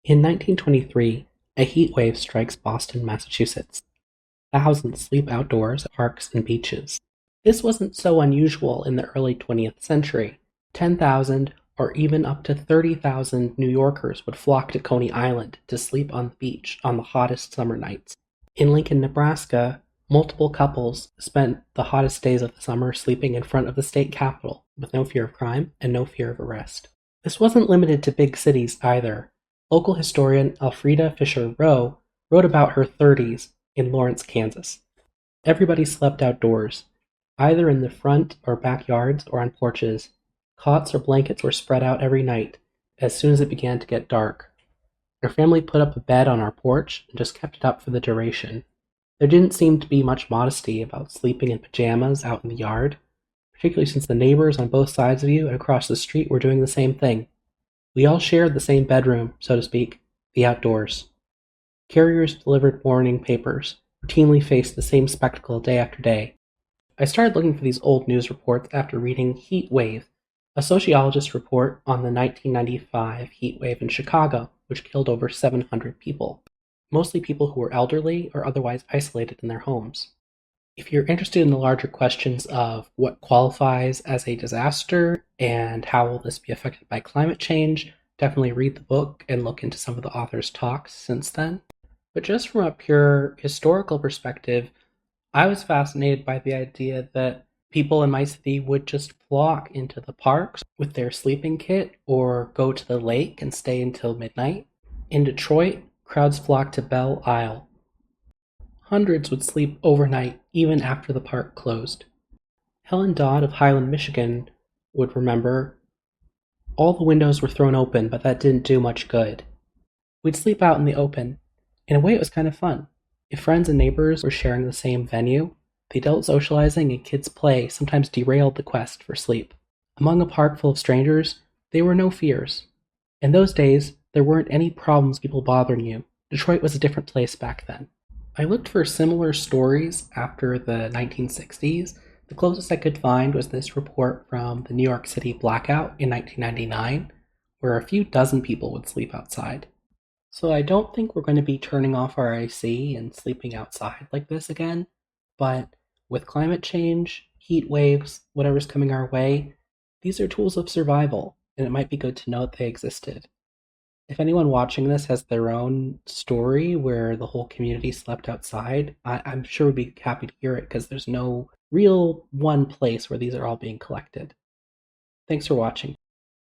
In 1923, a heat wave strikes Boston, Massachusetts. Thousands sleep outdoors at parks and beaches. This wasn't so unusual in the early 20th century. 10,000 or even up to 30,000 New Yorkers would flock to Coney Island to sleep on the beach on the hottest summer nights. In Lincoln, Nebraska, multiple couples spent the hottest days of the summer sleeping in front of the state capitol with no fear of crime and no fear of arrest. This wasn't limited to big cities either. Local historian Elfrida Fisher Rowe wrote about her 30s in Lawrence, Kansas. Everybody slept outdoors, either in the front or backyards or on porches. Cots or blankets were spread out every night as soon as it began to get dark. Our family put up a bed on our porch and just kept it up for the duration. There didn't seem to be much modesty about sleeping in pajamas out in the yard, particularly since the neighbors on both sides of you and across the street were doing the same thing. We all shared the same bedroom, so to speak, the outdoors. Carriers delivered morning papers, routinely faced the same spectacle day after day. I started looking for these old news reports after reading Heat Wave, a sociologist's report on the 1995 heat wave in Chicago, which killed over 700 people, mostly people who were elderly or otherwise isolated in their homes. If you're interested in the larger questions of what qualifies as a disaster and how will this be affected by climate change, definitely read the book and look into some of the author's talks since then. But just from a pure historical perspective, I was fascinated by the idea that people in my city would just flock into the parks with their sleeping kit or go to the lake and stay until midnight. In Detroit, crowds flocked to Belle Isle. Hundreds would sleep overnight even after the park closed. Helen Dodd of Highland, Michigan would remember, all the windows were thrown open, but that didn't do much good. We'd sleep out in the open. In a way, it was kind of fun. If friends and neighbors were sharing the same venue, the adult socializing and kids' play sometimes derailed the quest for sleep. Among a park full of strangers, there were no fears. In those days, there weren't any problems people bothering you. Detroit was a different place back then. I looked for similar stories after the 1960s. The closest I could find was this report from the New York City blackout in 1999, where a few dozen people would sleep outside. So I don't think we're going to be turning off our AC and sleeping outside like this again, but with climate change, heat waves, whatever's coming our way, these are tools of survival, and it might be good to know that they existed. If anyone watching this has their own story where the whole community slept outside, I'm sure we'd be happy to hear it because there's no real one place where these are all being collected. Thanks for watching.